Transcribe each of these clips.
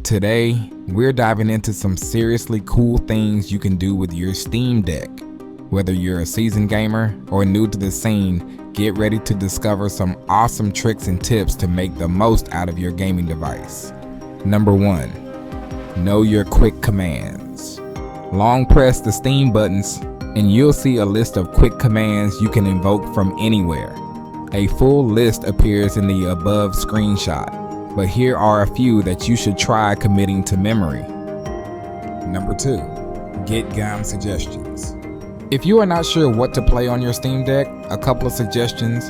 Today, we're diving into some seriously cool things you can do with your Steam Deck. Whether you're a seasoned gamer or new to the scene, get ready to discover some awesome tricks and tips to make the most out of your gaming device. Number 1. Know your quick commands. Long press the Steam buttons and you'll see a list of quick commands you can invoke from anywhere. A full list appears in the above screenshot, but here are a few that you should try committing to memory. Number 2. Get game suggestions. If you are not sure what to play on your Steam Deck, a couple of suggestions.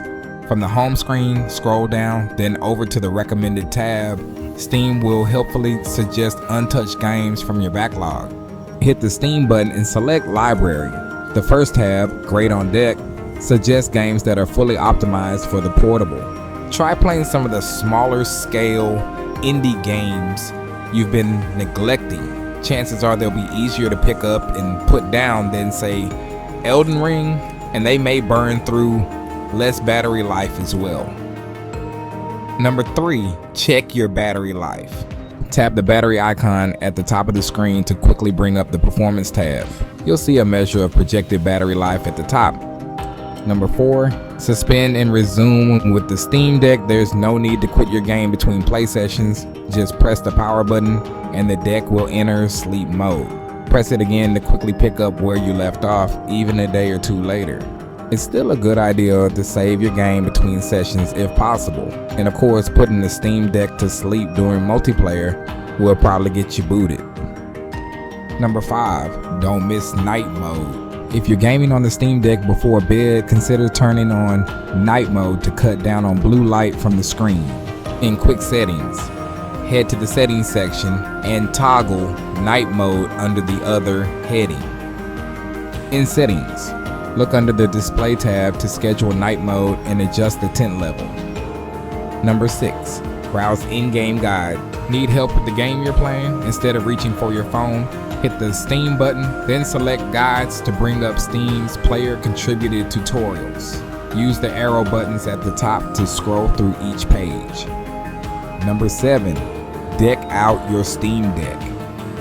From the home screen, scroll down, then over to the recommended tab. Steam will helpfully suggest untouched games from your backlog. Hit the Steam button and select Library. The first tab, Great on Deck, suggests games that are fully optimized for the portable. Try playing some of the smaller scale indie games you've been neglecting. Chances are they'll be easier to pick up and put down than, say, Elden Ring, and they may burn through less battery life as well. Number 3, check your battery life. Tap the battery icon at the top of the screen to quickly bring up the Performance tab. You'll see a measure of projected battery life at the top. Number 4, suspend and resume. With the Steam Deck, there's no need to quit your game between play sessions. Just press the power button and the deck will enter sleep mode. Press it again to quickly pick up where you left off, even a day or two later. It's still a good idea to save your game between sessions if possible. And of course, putting the Steam Deck to sleep during multiplayer will probably get you booted. Number 5, don't miss night mode. If you're gaming on the Steam Deck before bed, consider turning on night mode to cut down on blue light from the screen. In quick settings, head to the settings section and toggle night mode under the other heading. In settings, look under the display tab to schedule night mode and adjust the tint level. Number 6, browse in-game guide. Need help with the game you're playing? Instead of reaching for your phone, hit the Steam button, then select guides to bring up Steam's player-contributed tutorials. Use the arrow buttons at the top to scroll through each page. Number 7, deck out your Steam Deck.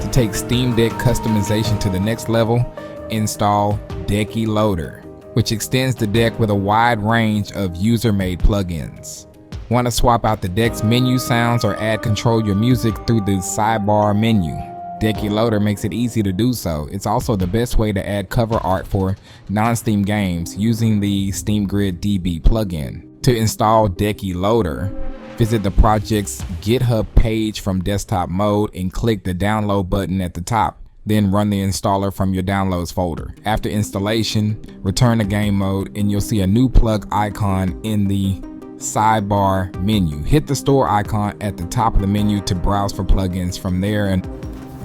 To take Steam Deck customization to the next level, install Decky Loader, which extends the deck with a wide range of user-made plugins. Want to swap out the deck's menu sounds or add control your music through the sidebar menu? Decky Loader makes it easy to do so. It's also the best way to add cover art for non-Steam games using the Steam Grid DB plugin. To install Decky Loader, visit the project's GitHub page from desktop mode and click the download button at the top. Then run the installer from your downloads folder. After installation, return to game mode and you'll see a new plug icon in the sidebar menu. Hit the store icon at the top of the menu to browse for plugins from there. And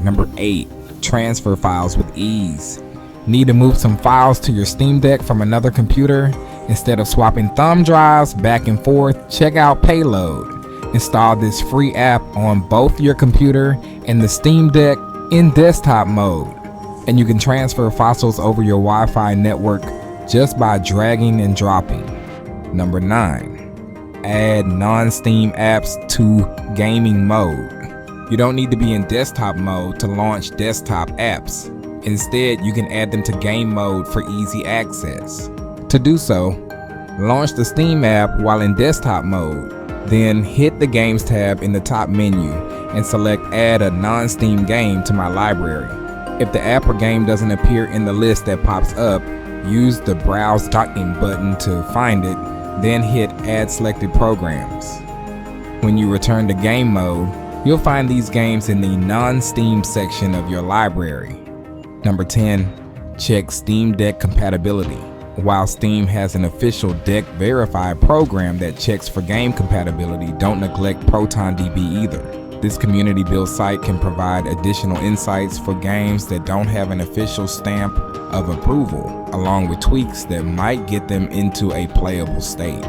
number 8, transfer files with ease. Need to move some files to your Steam Deck from another computer? Instead of swapping thumb drives back and forth, check out Payload. Install this free app on both your computer and the Steam Deck in desktop mode, and you can transfer files over your Wi-Fi network just by dragging and dropping. Number 9, add non-Steam apps to gaming mode. You don't need to be in desktop mode to launch desktop apps. Instead, you can add them to game mode for easy access. To do so, launch the Steam app while in desktop mode, then hit the Games tab in the top menu and select Add a non-Steam game to my library. If the app or game doesn't appear in the list that pops up, use the Browse Docking button to find it, then hit Add Selected Programs. When you return to game mode, you'll find these games in the non-Steam section of your library. Number 10, check Steam Deck compatibility. While Steam has an official Deck Verified program that checks for game compatibility, don't neglect ProtonDB either. This community-built site can provide additional insights for games that don't have an official stamp of approval, along with tweaks that might get them into a playable state.